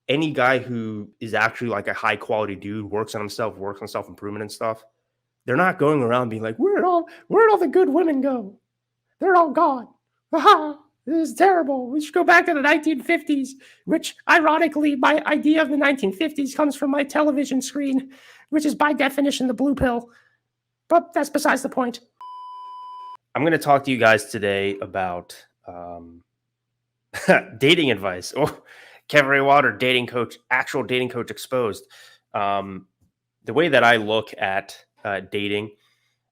any guy who is actually like a high quality dude, works on self improvement and stuff, they're not going around being like, where'd all the good women go? They're all gone. Aha, this is terrible. We should go back to the 1950s, which ironically, my idea of the 1950s comes from my television screen, which is by definition the blue pill. But that's besides the point. I'm going to talk to you guys today about dating advice. Oh, Kevin Ray Water, dating coach, actual dating coach exposed. The way that I look at dating,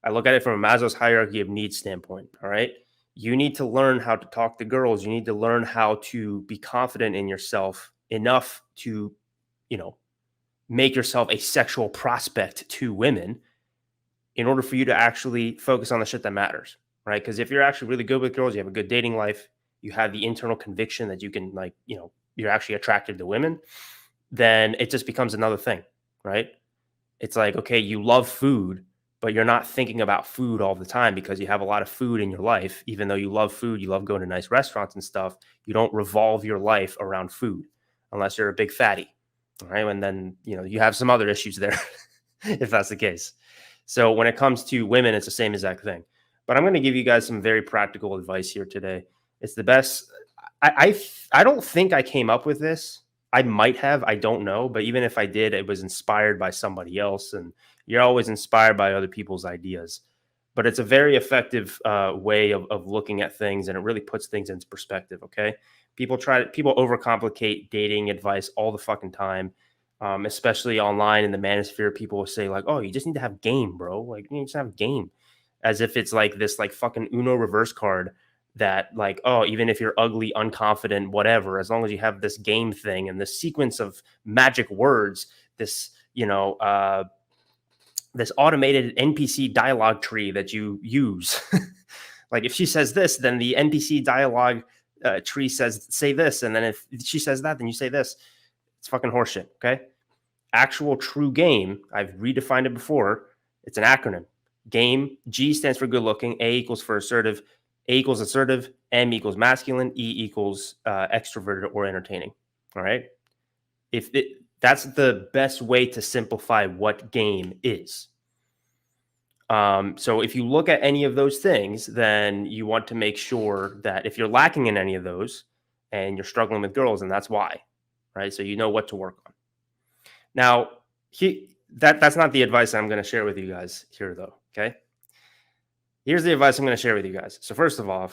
I look at it from a Maslow's hierarchy of needs standpoint. All right. You need to learn how to talk to girls. You need to learn how to be confident in yourself enough to, you know, make yourself a sexual prospect to women in order for you to actually focus on the shit that matters. Right. Because if you're actually really good with girls, you have a good dating life, you have the internal conviction that you can, like, you're actually attracted to women, then it just becomes another thing. Right. It's like, okay, you love food, but you're not thinking about food all the time because you have a lot of food in your life. Even though you love food, you love going to nice restaurants and stuff, you don't revolve your life around food unless you're a big fatty. All right. And then, you have some other issues there if that's the case. So when it comes to women, it's the same exact thing. But I'm going to give you guys some very practical advice here today. It's the best. I don't think I came up with this. I might have, I don't know. But even if I did, it was inspired by somebody else. And you're always inspired by other people's ideas. But it's a very effective way of looking at things. And it really puts things into perspective. Okay. People overcomplicate dating advice all the fucking time. Especially online in the manosphere, people will say like, "Oh, you just need to have game, bro. Like, you just have game," as if it's like this like fucking Uno reverse card that like, oh, even if you're ugly, unconfident, whatever, as long as you have this game thing and this sequence of magic words, this this automated NPC dialogue tree that you use. Like if she says this, then the NPC dialogue tree says say this, and then if she says that, then you say this. It's fucking horseshit. Okay. Actual true game, I've redefined it before. It's an acronym. Game, G stands for good looking, A equals for assertive, A equals assertive, M equals masculine, E equals extroverted or entertaining. All right. That's the best way to simplify what game is. So if you look at any of those things, then you want to make sure that if you're lacking in any of those and you're struggling with girls, and that's why, right? So you know what to work on. Now, that's not the advice I'm going to share with you guys here, though. Okay. Here's the advice I'm going to share with you guys. So first of all,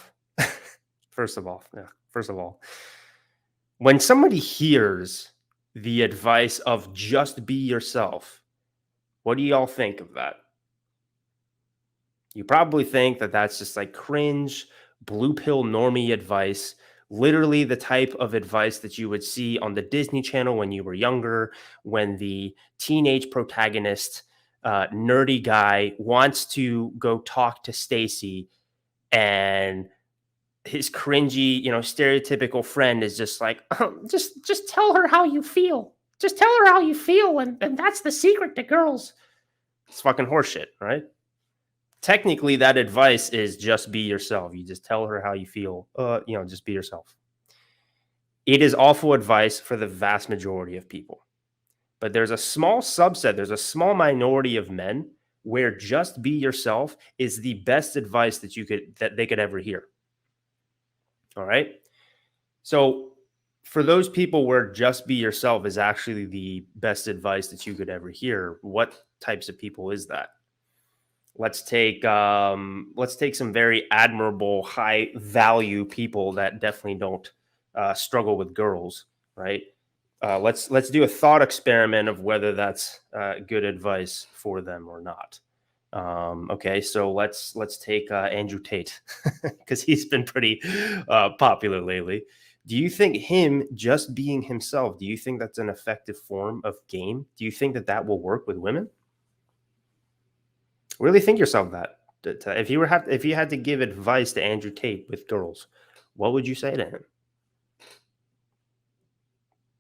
when somebody hears the advice of just be yourself, what do y'all think of that? You probably think that that's just like cringe, blue pill normie advice, literally the type of advice that you would see on the Disney Channel when you were younger, when the teenage protagonist, nerdy guy, wants to go talk to Stacy, and his cringy, stereotypical friend is just like, oh, just tell her how you feel. Just tell her how you feel, and that's the secret to girls. It's fucking horseshit, right? Technically, that advice is just be yourself. You just tell her how you feel. Just be yourself. It is awful advice for the vast majority of people. But there's a small subset, there's a small minority of men where just be yourself is the best advice that they could ever hear. All right? So for those people where just be yourself is actually the best advice that you could ever hear, what types of people is that? Let's take some very admirable, high value people that definitely don't struggle with girls, right? Let's do a thought experiment of whether that's good advice for them or not. Okay, so let's take Andrew Tate because he's been pretty popular lately. Do you think him just being himself? Do you think that's an effective form of game? Do you think that will work with women? Really think yourself that. If you had to give advice to Andrew Tate with girls, what would you say to him?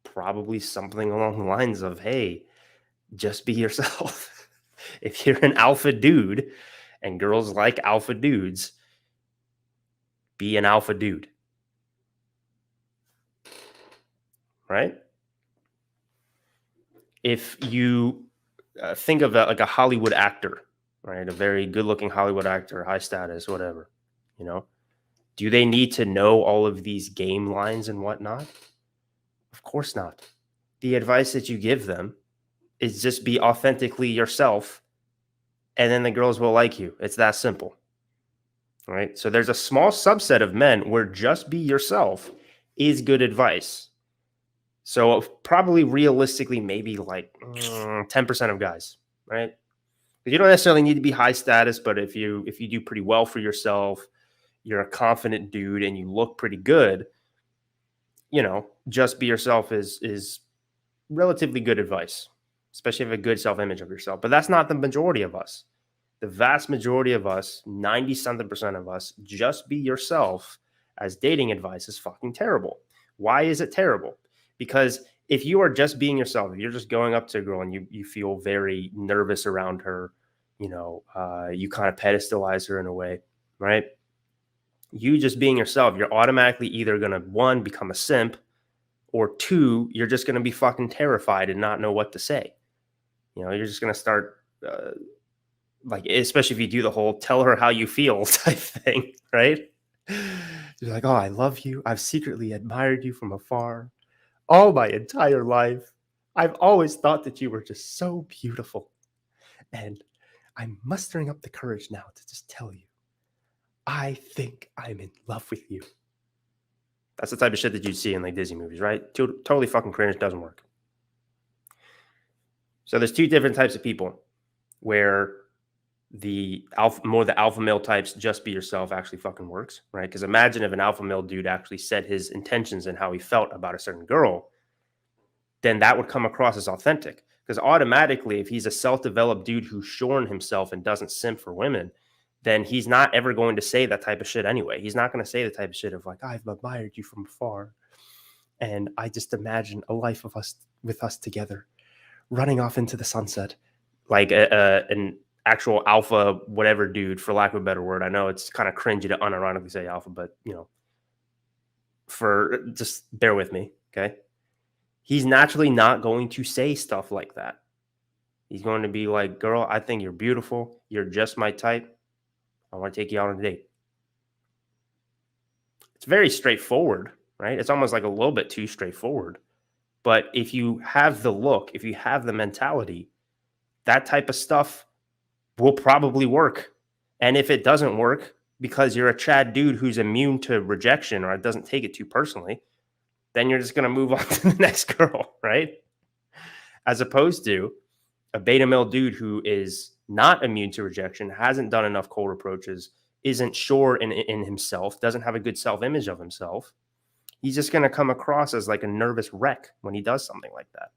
Probably something along the lines of, "Hey, just be yourself." If you're an alpha dude and girls like alpha dudes, be an alpha dude. Right? if you think of like a Hollywood actor, right? A very good-looking Hollywood actor, high status, whatever. You know, do they need to know all of these game lines and whatnot? Of course not. The advice that you give them is just be authentically yourself, and then the girls will like you. It's that simple. Right? So there's a small subset of men where just be yourself is good advice. So probably realistically, maybe like 10% of guys, right? You don't necessarily need to be high status, but if you do pretty well for yourself, you're a confident dude and you look pretty good, you know, just be yourself is relatively good advice, especially if you have a good self-image of yourself. But that's not the majority of us. The vast majority of us, 90 something percent of us, just be yourself as dating advice is fucking terrible. Why is it terrible? Because if you are just being yourself, if you're just going up to a girl and you feel very nervous around her, you know, you kind of pedestalize her in a way, right? You just being yourself, you're automatically either going to, one, become a simp, or two, you're just going to be fucking terrified and not know what to say. You know, you're just going to start, like, especially if you do the whole tell her how you feel type thing, right? You're like, oh, I love you. I've secretly admired you from afar all my entire life. I've always thought that you were just so beautiful. And I'm mustering up the courage now to just tell you, I think I'm in love with you. That's the type of shit that you'd see in like Disney movies, right? Totally fucking cringe. Doesn't work. So there's two different types of people where the alpha male types, just be yourself, actually fucking works, right? Because imagine if an alpha male dude actually said his intentions and how he felt about a certain girl, then that would come across as authentic. Because automatically, if he's a self-developed dude who's shorn himself and doesn't simp for women, then he's not ever going to say that type of shit anyway. He's not going to say the type of shit of like, I've admired you from afar, and I just imagine a life of us with us together, running off into the sunset, like an actual alpha whatever dude, for lack of a better word. I know it's kind of cringy to unironically say alpha, but you know, for just bear with me, okay? He's naturally not going to say stuff like that. He's going to be like, girl, I think you're beautiful. You're just my type. I want to take you out on a date. It's very straightforward, right? It's almost like a little bit too straightforward. But if you have the look, if you have the mentality, that type of stuff will probably work. And if it doesn't work because you're a Chad dude who's immune to rejection or doesn't take it too personally, then you're just going to move on to the next girl, right? As opposed to a beta male dude who is not immune to rejection, hasn't done enough cold approaches, isn't sure in himself, doesn't have a good self-image of himself. He's just going to come across as like a nervous wreck when he does something like that.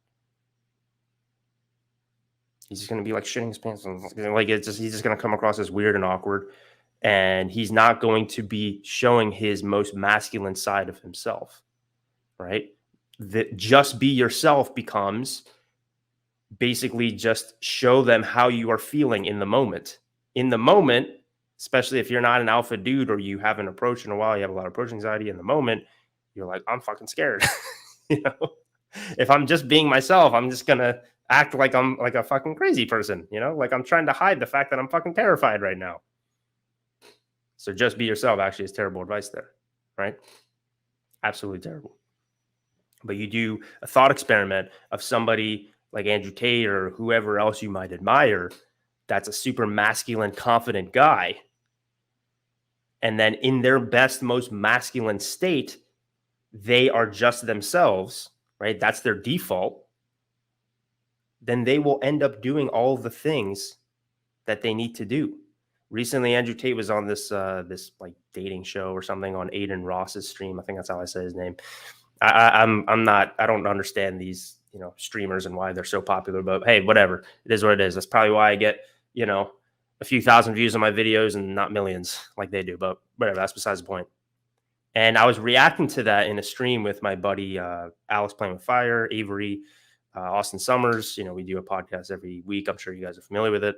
He's just going to be like shitting his pants. Like he's just going to come across as weird and awkward. And he's not going to be showing his most masculine side of himself, right? That just be yourself becomes basically just show them how you are feeling in the moment. In the moment, especially if you're not an alpha dude or you haven't approached in a while, you have a lot of approach anxiety in the moment, you're like, I'm fucking scared. You know, if I'm just being myself, I'm just going to act like I'm like a fucking crazy person, you know, like I'm trying to hide the fact that I'm fucking terrified right now. So just be yourself actually is terrible advice there, right? Absolutely terrible. But you do a thought experiment of somebody like Andrew Tate or whoever else you might admire that's a super masculine, confident guy. And then in their best, most masculine state, they are just themselves, right? That's their default. Then they will end up doing all the things that they need to do. Recently, Andrew Tate was on this like dating show or something on Aiden Ross's stream. I think that's how I say his name. I don't understand these, you know, streamers and why they're so popular, but hey, whatever. It is what it is. That's probably why I get, you know, a few thousand views on my videos and not millions like they do, but whatever, that's besides the point. And I was reacting to that in a stream with my buddy, Alex Playing with Fire, Avery, Austin Summers. You know, we do a podcast every week. I'm sure you guys are familiar with it.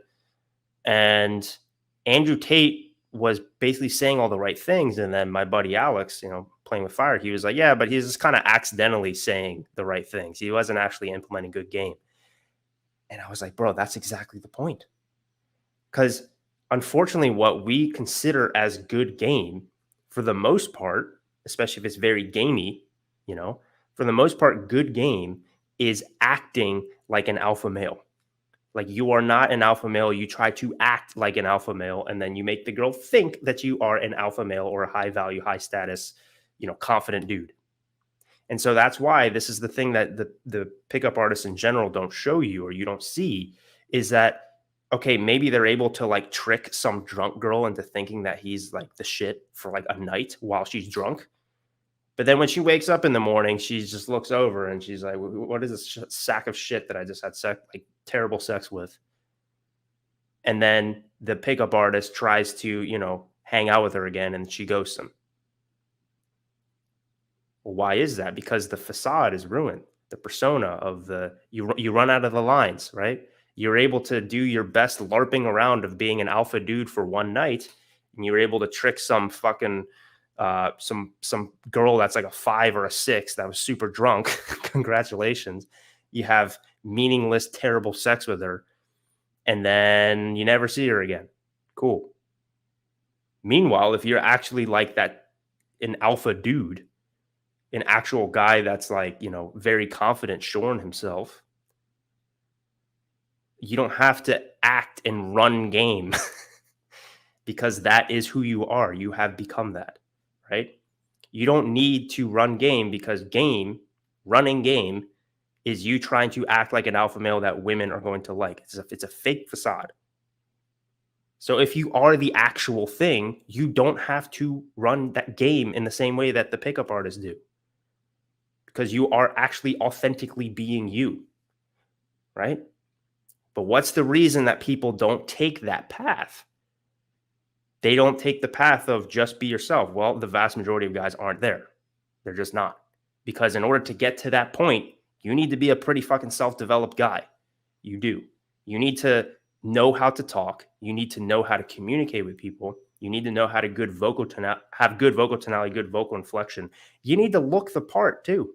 And Andrew Tate was basically saying all the right things. And then my buddy Alex, you know, Playing with Fire, he was like, yeah, but he's just kind of accidentally saying the right things. He wasn't actually implementing good game. And I was like, bro, that's exactly the point. Because unfortunately, what we consider as good game, for the most part, especially if it's very gamey, for the most part, good game is acting like an alpha male. Like, you are not an alpha male. You try to act like an alpha male, and then you make the girl think that you are an alpha male or a high value, high status, confident dude. And so that's why this is the thing that the pickup artists in general don't show you, or you don't see, is that, okay, maybe they're able to like trick some drunk girl into thinking that he's like the shit for like a night while she's drunk. But then when she wakes up in the morning, she just looks over and she's like, what is this sack of shit that I just had terrible sex with? And then the pickup artist tries to, hang out with her again, and she ghosts him. Well, why is that? Because the facade is ruined. The persona of you run out of the lines, right? You're able to do your best LARPing around of being an alpha dude for one night, and you're able to trick some fucking some girl that's like a 5 or a 6 that was super drunk. Congratulations. You have meaningless, terrible sex with her, and then you never see her again. Cool. Meanwhile, if you're actually like that, an alpha dude, an actual guy that's like, very confident, sure in himself, you don't have to act and run game because that is who you are. You have become that, right? You don't need to run game, because running game is you trying to act like an alpha male that women are going to like. It's a fake facade. So if you are the actual thing, you don't have to run that game in the same way that the pickup artists do, because you are actually authentically being you, right? But what's the reason that people don't take that path? They don't take the path of just be yourself. Well, the vast majority of guys aren't there. They're just not. Because in order to get to that point, you need to be a pretty fucking self-developed guy. You do. You need to know how to talk. You need to know how to communicate with people. You need to know how to have good vocal tonality, good vocal inflection. You need to look the part too.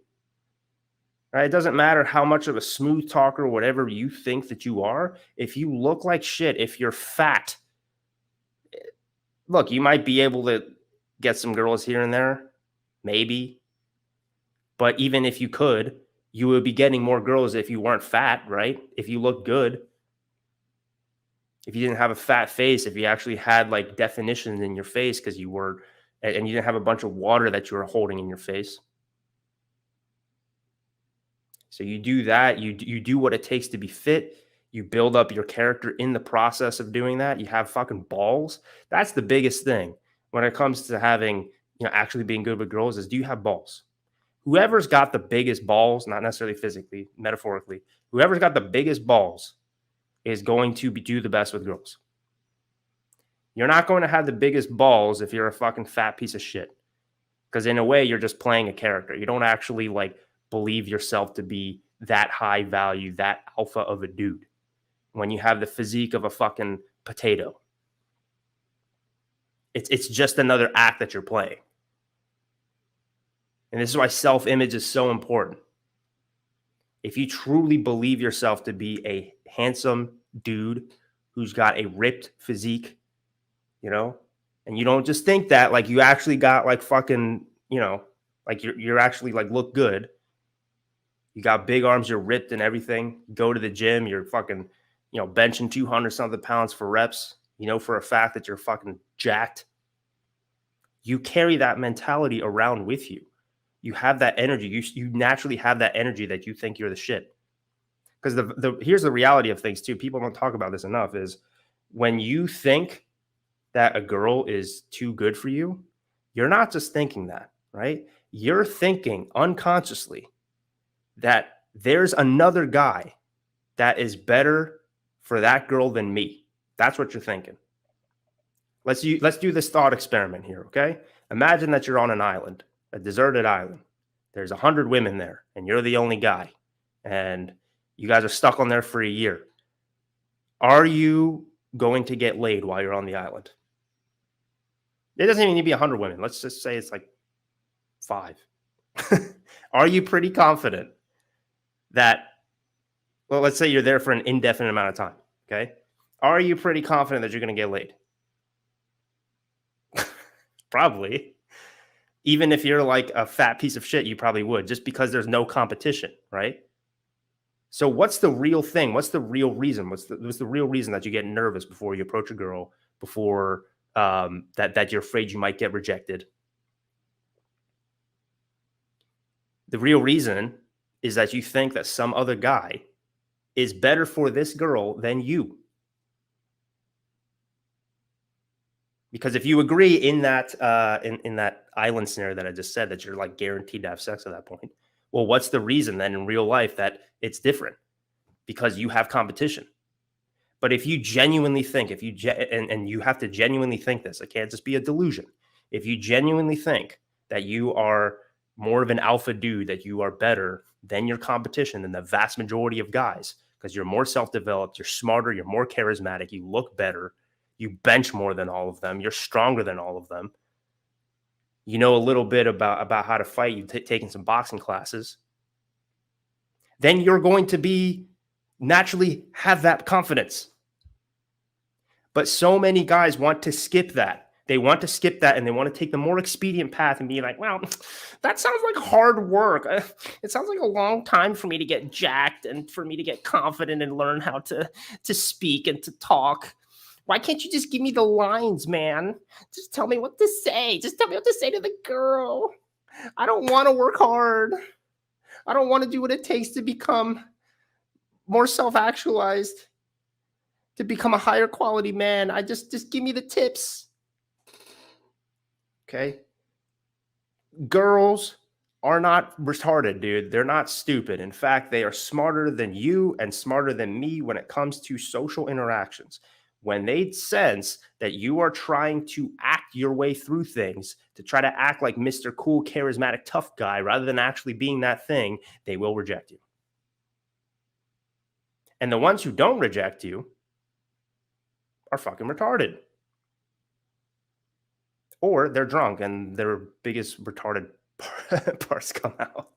Right? It doesn't matter how much of a smooth talker or whatever you think that you are. If you look like shit, if you're fat, look, you might be able to get some girls here and there, maybe. But even if you could, you would be getting more girls if you weren't fat, right? If you look good, if you didn't have a fat face, if you actually had like definitions in your face because you were, and you didn't have a bunch of water that you were holding in your face. So you do that. You do what it takes to be fit. You build up your character in the process of doing that. You have fucking balls. That's the biggest thing when it comes to having, actually being good with girls, is, do you have balls? Whoever's got the biggest balls, not necessarily physically, metaphorically, whoever's got the biggest balls is going to do the best with girls. You're not going to have the biggest balls if you're a fucking fat piece of shit. Because in a way, you're just playing a character. You don't actually like believe yourself to be that high value, that alpha of a dude, when you have the physique of a fucking potato. It's just another act that you're playing. And this is why self-image is so important. If you truly believe yourself to be a handsome dude who's got a ripped physique, and you don't just think that, like, you actually got like fucking, like you're actually like look good. You got big arms, you're ripped and everything. Go to the gym, you're fucking, benching 200 something pounds for reps. For a fact that you're fucking jacked. You carry that mentality around with you. You have that energy. You naturally have that energy that you think you're the shit. Because here's the reality of things too. People don't talk about this enough. Is when you think that a girl is too good for you, you're not just thinking that, right? You're thinking unconsciously that there's another guy that is better for that girl than me. That's what you're thinking. Let's do this thought experiment here, okay? Imagine that you're on an island, a deserted island. There's 100 women there, and you're the only guy, and you guys are stuck on there for a year. Are you going to get laid while you're on the island? It doesn't even need to be 100 women. Let's just say it's like 5. Are you pretty confident that Well, let's say you're there for an indefinite amount of time. Okay. Are you pretty confident that you're going to get laid? Probably. Even if you're like a fat piece of shit, you probably would, just because there's no competition, right? So what's the real thing? What's the real reason? What's the real reason that you get nervous before you approach a girl, before that you're afraid you might get rejected? The real reason is that you think that some other guy is better for this girl than you. Because if you agree in that in that island scenario that I just said, that you're like guaranteed to have sex at that point, well, what's the reason then in real life that it's different? Because you have competition. But if you genuinely think, if you and you have to genuinely think this, it can't just be a delusion. If you genuinely think that you are more of an alpha dude, that you are better than your competition, than the vast majority of guys, because you're more self-developed, you're smarter, you're more charismatic, you look better, you bench more than all of them, you're stronger than all of them, you know a little bit about how to fight, you've taken some boxing classes, then you're going to be naturally have that confidence. But so many guys want to skip that. They want to skip that and they want to take the more expedient path and be like, well, that sounds like hard work. It sounds like a long time for me to get jacked and for me to get confident and learn how to speak and to talk. Why can't you just give me the lines, man? Just tell me what to say. Just tell me what to say to the girl. I don't want to work hard. I don't want to do what it takes to become more self-actualized, to become a higher quality man. I just give me the tips. Okay. Girls are not retarded, dude. They're not stupid. In fact, they are smarter than you and smarter than me when it comes to social interactions. When they sense that you are trying to act your way through things, to try to act like Mr. Cool, charismatic, tough guy, rather than actually being that thing, they will reject you. And the ones who don't reject you are fucking retarded. Or they're drunk and their biggest retarded parts come out.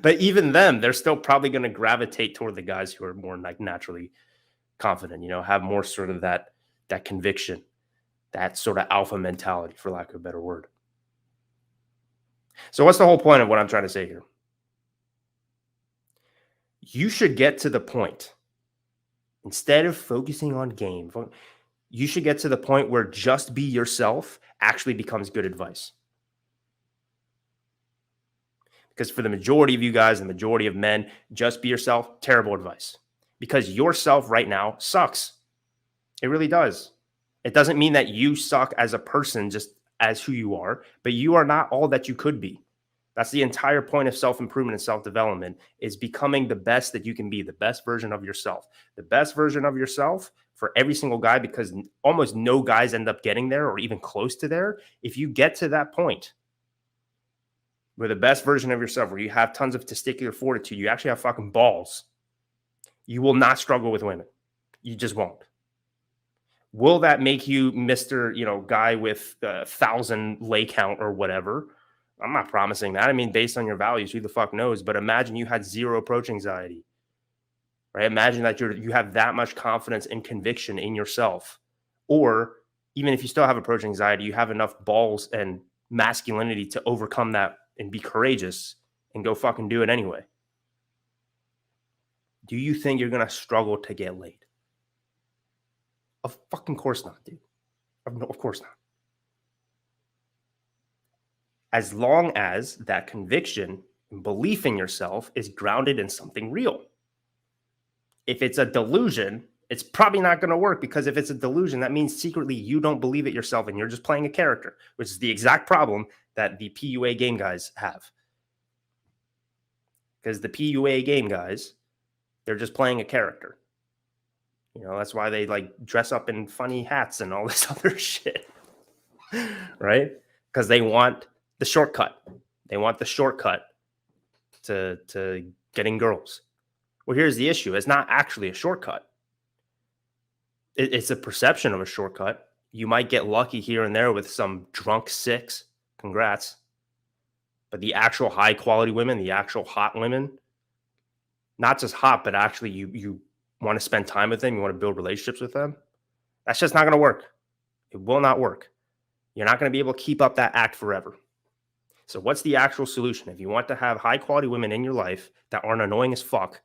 But even them, they're still probably going to gravitate toward the guys who are more like naturally confident, you know, have more sort of that conviction, that sort of alpha mentality, for lack of a better word. So what's the whole point of what I'm trying to say here? You should get to the point, instead of focusing on game, you should get to the point where just be yourself actually becomes good advice. Because for the majority of you guys, the majority of men, just be yourself, terrible advice. Because yourself right now sucks. It really does. It doesn't mean that you suck as a person, just as who you are, but you are not all that you could be. That's the entire point of self-improvement and self-development, is becoming the best that you can be, the best version of yourself. The best version of yourself for every single guy, because almost no guys end up getting there or even close to there. If you get to that point where the best version of yourself, where you have tons of testicular fortitude, you actually have fucking balls, you will not struggle with women. You just won't. Will that make you Mr. Guy with 1,000 lay count or whatever? I'm not promising that. I mean, based on your values, who the fuck knows? But imagine you had zero approach anxiety, right? Imagine that you have that much confidence and conviction in yourself. Or even if you still have approach anxiety, you have enough balls and masculinity to overcome that and be courageous and go fucking do it anyway. Do you think you're going to struggle to get laid? Of fucking course not, dude. Of course not. As long as that conviction and belief in yourself is grounded in something real. If it's a delusion, it's probably not going to work, because if it's a delusion, that means secretly you don't believe it yourself and you're just playing a character, which is the exact problem that the PUA game guys have. Because the PUA game guys, they're just playing a character. That's why they like dress up in funny hats and all this other shit, right? Because they want the shortcut. They want the shortcut to getting girls. Well, here's the issue. It's not actually a shortcut. It's a perception of a shortcut. You might get lucky here and there with some drunk six. Congrats. But the actual high quality women, the actual hot women, not just hot, but actually you want to spend time with them, you want to build relationships with them, that's just not going to work. It will not work. You're not going to be able to keep up that act forever. So what's the actual solution? If you want to have high quality women in your life that aren't annoying as fuck,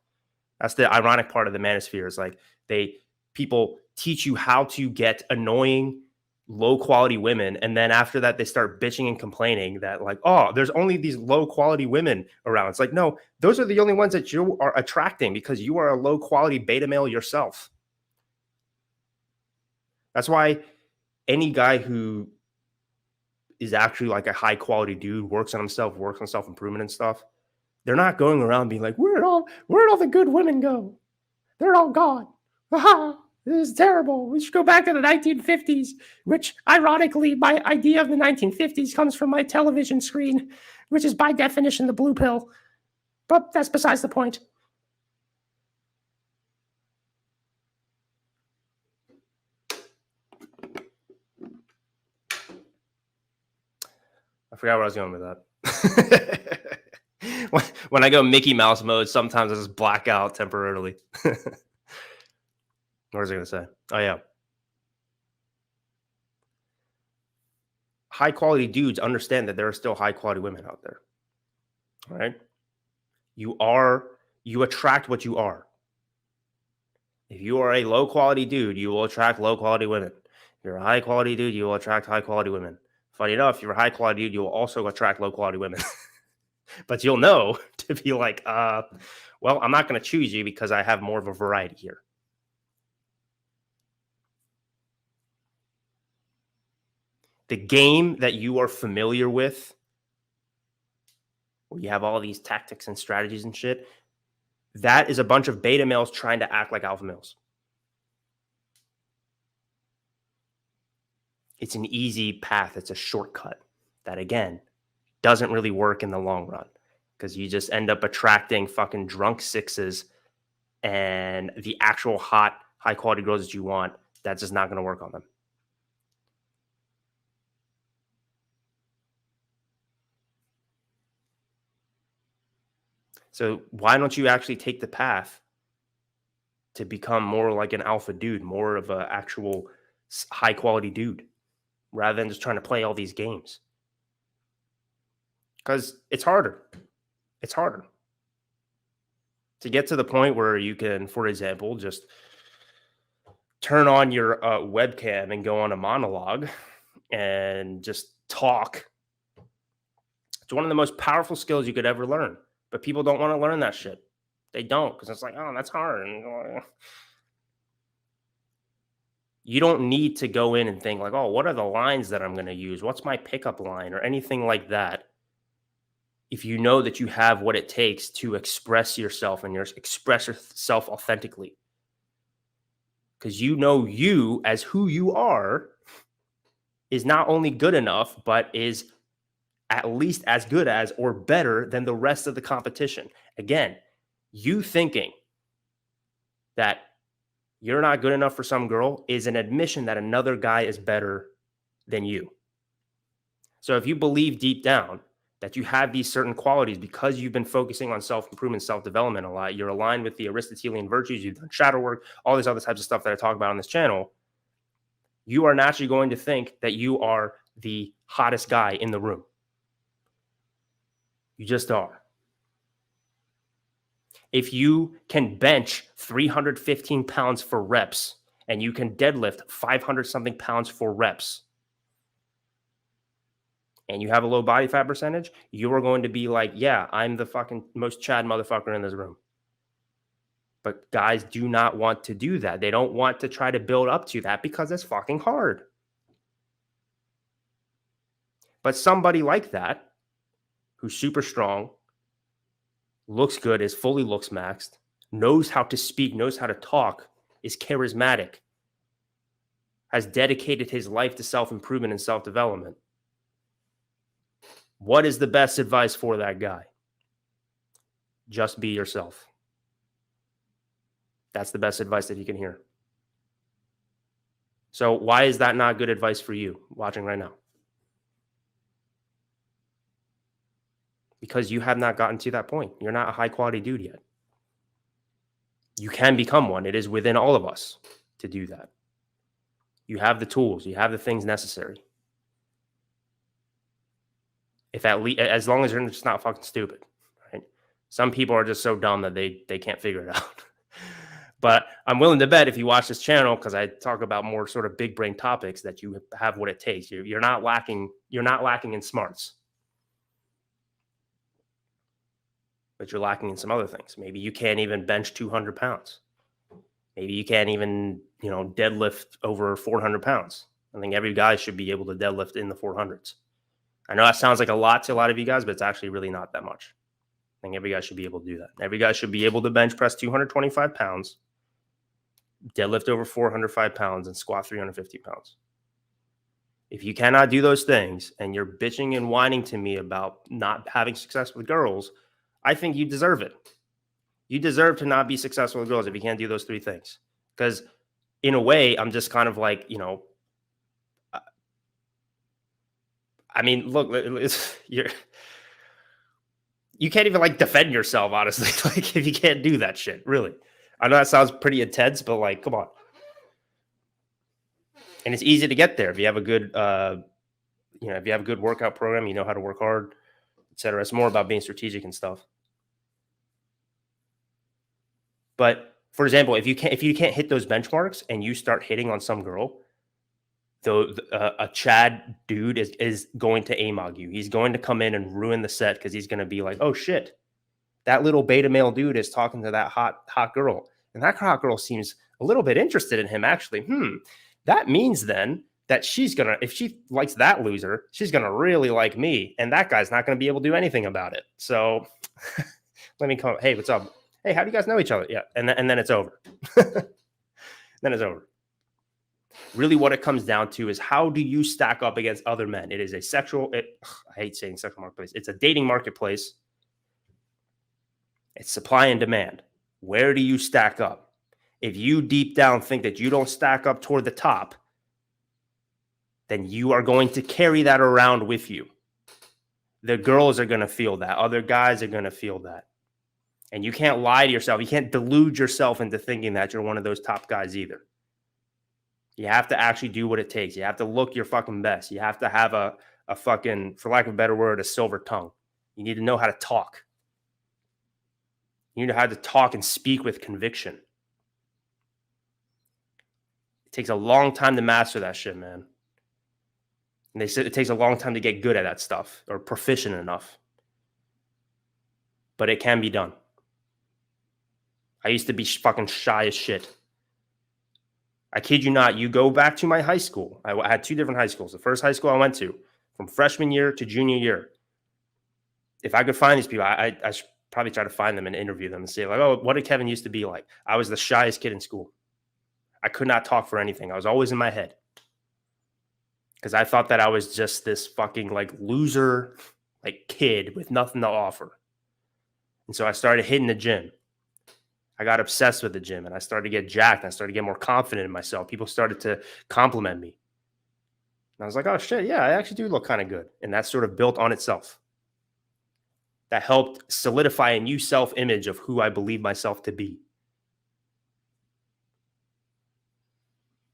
that's the ironic part of the manosphere is like people teach you how to get annoying, low quality women. And then after that, they start bitching and complaining that like, oh, there's only these low quality women around. It's like, no, those are the only ones that you are attracting because you are a low quality beta male yourself. That's why any guy who is actually like a high quality dude, works on himself, works on self improvement and stuff, they're not going around being like, where'd all the good women go? They're all gone. Aha, this is terrible. We should go back to the 1950s, which ironically, my idea of the 1950s comes from my television screen, which is by definition the blue pill. But that's besides the point. I forgot where I was going with that. When I go Mickey Mouse mode, sometimes I just black out temporarily. What was I going to say? Oh, yeah. High quality dudes understand that there are still high quality women out there. All right. You attract what you are. If you are a low quality dude, you will attract low quality women. If you're a high quality dude, you will attract high quality women. Funny enough, if you're a high quality dude, you will also attract low quality women. But you'll know to be like, well, I'm not going to choose you because I have more of a variety here. The game that you are familiar with, where you have all these tactics and strategies and shit, that is a bunch of beta males trying to act like alpha males. It's an easy path. It's a shortcut that, again, doesn't really work in the long run because you just end up attracting fucking drunk sixes, and the actual hot, high quality girls that you want, that's just not going to work on them. So why don't you actually take the path to become more like an alpha dude, more of an actual high quality dude, rather than just trying to play all these games? Because it's harder. It's harder to get to the point where you can, for example, just turn on your webcam and go on a monologue and just talk. It's one of the most powerful skills you could ever learn. But people don't want to learn that shit. They don't, because it's like, oh, that's hard. You don't need to go in and think like, oh, what are the lines that I'm going to use? What's my pickup line or anything like that? If you know that you have what it takes to express yourself and express yourself authentically, because you know you as who you are is not only good enough, but is at least as good as or better than the rest of the competition. Again, you thinking that you're not good enough for some girl is an admission that another guy is better than you. So if you believe deep down that you have these certain qualities because you've been focusing on self-improvement, self-development a lot, you're aligned with the Aristotelian virtues, you've done shadow work, all these other types of stuff that I talk about on this channel, you are naturally going to think that you are the hottest guy in the room. You just are. If you can bench 315 pounds for reps and you can deadlift 500 something pounds for reps and you have a low body fat percentage, you are going to be like, yeah, I'm the fucking most Chad motherfucker in this room. But guys do not want to do that. They don't want to try to build up to that because it's fucking hard. But somebody like that, who's super strong, looks good, is fully looks maxed, knows how to speak, knows how to talk, is charismatic, has dedicated his life to self-improvement and self-development. What is the best advice for that guy? Just be yourself. That's the best advice that he can hear. So why is that not good advice for you watching right now? Because you have not gotten to that point. You're not a high quality dude yet. You can become one. It is within all of us to do that. You have the tools. You have the things necessary. If at least, as long as you're just not fucking stupid, right? Some people are just so dumb that they can't figure it out. But I'm willing to bet if you watch this channel, because I talk about more sort of big brain topics, that you have what it takes. You're not lacking. You're not lacking in smarts, but you're lacking in some other things. Maybe you can't even bench 200 pounds. Maybe you can't even, deadlift over 400 pounds. I think every guy should be able to deadlift in the 400s. I know that sounds like a lot to a lot of you guys, but it's actually really not that much. I think every guy should be able to do that. Every guy should be able to bench press 225 pounds, deadlift over 405 pounds, and squat 350 pounds. If you cannot do those things and you're bitching and whining to me about not having success with girls, I think you deserve it. You deserve to not be successful with girls if you can't do those three things. Because in a way, I'm just kind of like, I mean, look, you can't even like defend yourself, honestly. Like if you can't do that shit, really. I know that sounds pretty intense, but like, come on. And it's easy to get there if you have a good, if you have a good workout program, you know how to work hard, etc. It's more about being strategic and stuff. But for example, if you can't hit those benchmarks and you start hitting on some girl, though a Chad dude is going to AMOG you. He's going to come in and ruin the set because he's going to be like, oh shit, that little beta male dude is talking to that hot girl. And that hot girl seems a little bit interested in him, actually. That means then that if she likes that loser, she's going to really like me. And that guy's not going to be able to do anything about it. So let me come. Hey, what's up? Hey, how do you guys know each other? Yeah. And then it's over. Then it's over. Really what it comes down to is how do you stack up against other men? It is a I hate saying sexual marketplace. It's a dating marketplace. It's supply and demand. Where do you stack up? If you deep down think that you don't stack up toward the top, then you are going to carry that around with you. The girls are going to feel that. Other guys are going to feel that. And you can't lie to yourself. You can't delude yourself into thinking that you're one of those top guys either. You have to actually do what it takes. You have to look your fucking best. You have to have a fucking, for lack of a better word, a silver tongue. You need to know how to talk. You need to know how to talk and speak with conviction. It takes a long time to master that shit, man. And they said it takes a long time to get good at that stuff or proficient enough. But it can be done. I used to be fucking shy as shit. I kid you not. You go back to my high school. I had two different high schools. The first high school I went to, from freshman year to junior year. If I could find these people, I should probably try to find them and interview them and say, like, oh, what did Kevin used to be like? I was the shyest kid in school. I could not talk for anything. I was always in my head. Because I thought that I was just this fucking like loser, like kid with nothing to offer. And so I started hitting the gym. I got obsessed with the gym and I started to get jacked. And I started to get more confident in myself. People started to compliment me. And I was like, oh shit, yeah, I actually do look kind of good. And that sort of built on itself. That helped solidify a new self-image of who I believe myself to be.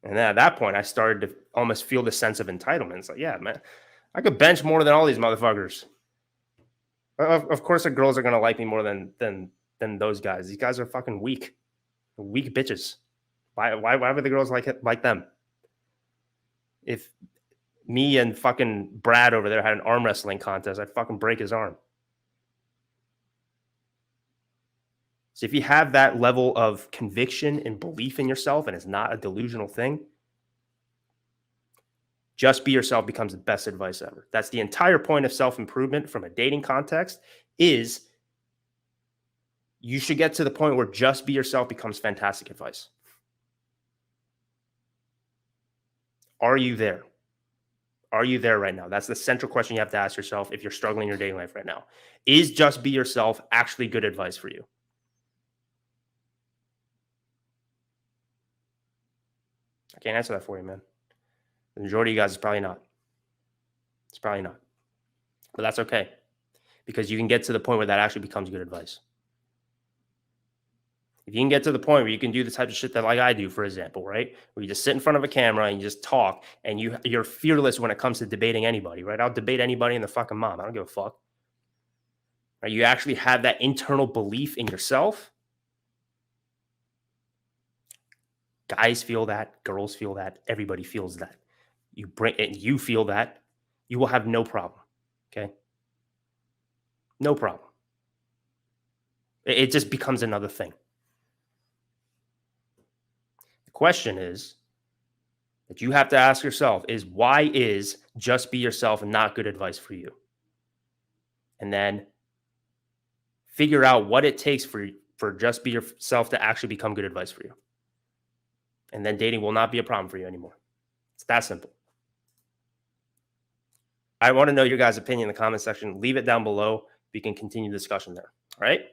And then at that point, I started to almost feel the sense of entitlement. It's like, yeah, man, I could bench more than all these motherfuckers. Of course, the girls are going to like me more than those guys. These guys are fucking weak bitches. Why would the girls like them? If me and fucking Brad over there had an arm wrestling contest, I'd fucking break his arm. So if you have that level of conviction and belief in yourself, and it's not a delusional thing, just be yourself becomes the best advice ever. That's the entire point of self-improvement from a dating context is you should get to the point where just be yourself becomes fantastic advice. Are you there? Are you there right now? That's the central question you have to ask yourself if you're struggling in your dating life right now. Is just be yourself actually good advice for you? I can't answer that for you, man. The majority of you guys is probably not. It's probably not. But that's okay. Because you can get to the point where that actually becomes good advice. If you can get to the point where you can do the type of shit that like I do, for example, right? Where you just sit in front of a camera and you just talk and you're fearless when it comes to debating anybody, right? I'll debate anybody and the fucking mom. I don't give a fuck. Right? You actually have that internal belief in yourself. Guys feel that, girls feel that, everybody feels that. You feel that, you will have no problem. Okay? No problem. It just becomes another thing. The question is that you have to ask yourself is why is just be yourself not good advice for you? And then figure out what it takes for just be yourself to actually become good advice for you. And then dating will not be a problem for you anymore. It's that simple. I want to know your guys' opinion in the comment section. Leave it down below. We can continue the discussion there. All right?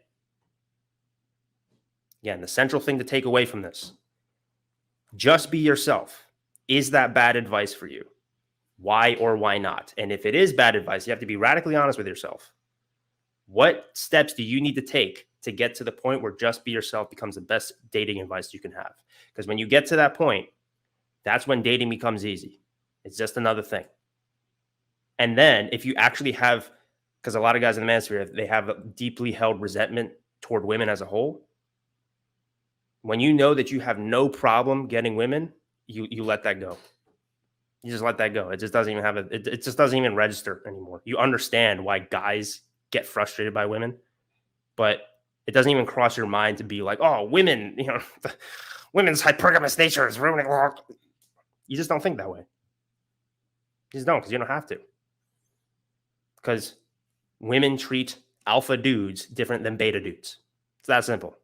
Again, the central thing to take away from this, just be yourself. Is that bad advice for you? Why or why not? And if it is bad advice, you have to be radically honest with yourself. What steps do you need to take to get to the point where just be yourself becomes the best dating advice you can have? Because when you get to that point, that's when dating becomes easy. It's just another thing. And then if you actually have, because a lot of guys in the manosphere, they have a deeply held resentment toward women as a whole. When you know that you have no problem getting women, you let that go. You just let that go. It just doesn't even have it just doesn't even register anymore. You understand why guys get frustrated by women, but it doesn't even cross your mind to be like, oh, women, women's hypergamous nature is ruining. You just don't think that way. You just don't, because you don't have to. Because women treat alpha dudes different than beta dudes. It's that simple.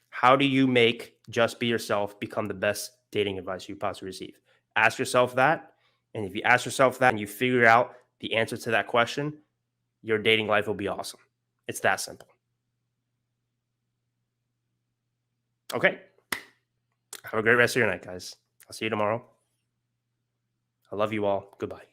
How do you make just be yourself become the best dating advice you possibly receive? Ask yourself that. And if you ask yourself that and you figure out the answer to that question, your dating life will be awesome. It's that simple. Okay. Have a great rest of your night, guys. I'll see you tomorrow. I love you all. Goodbye.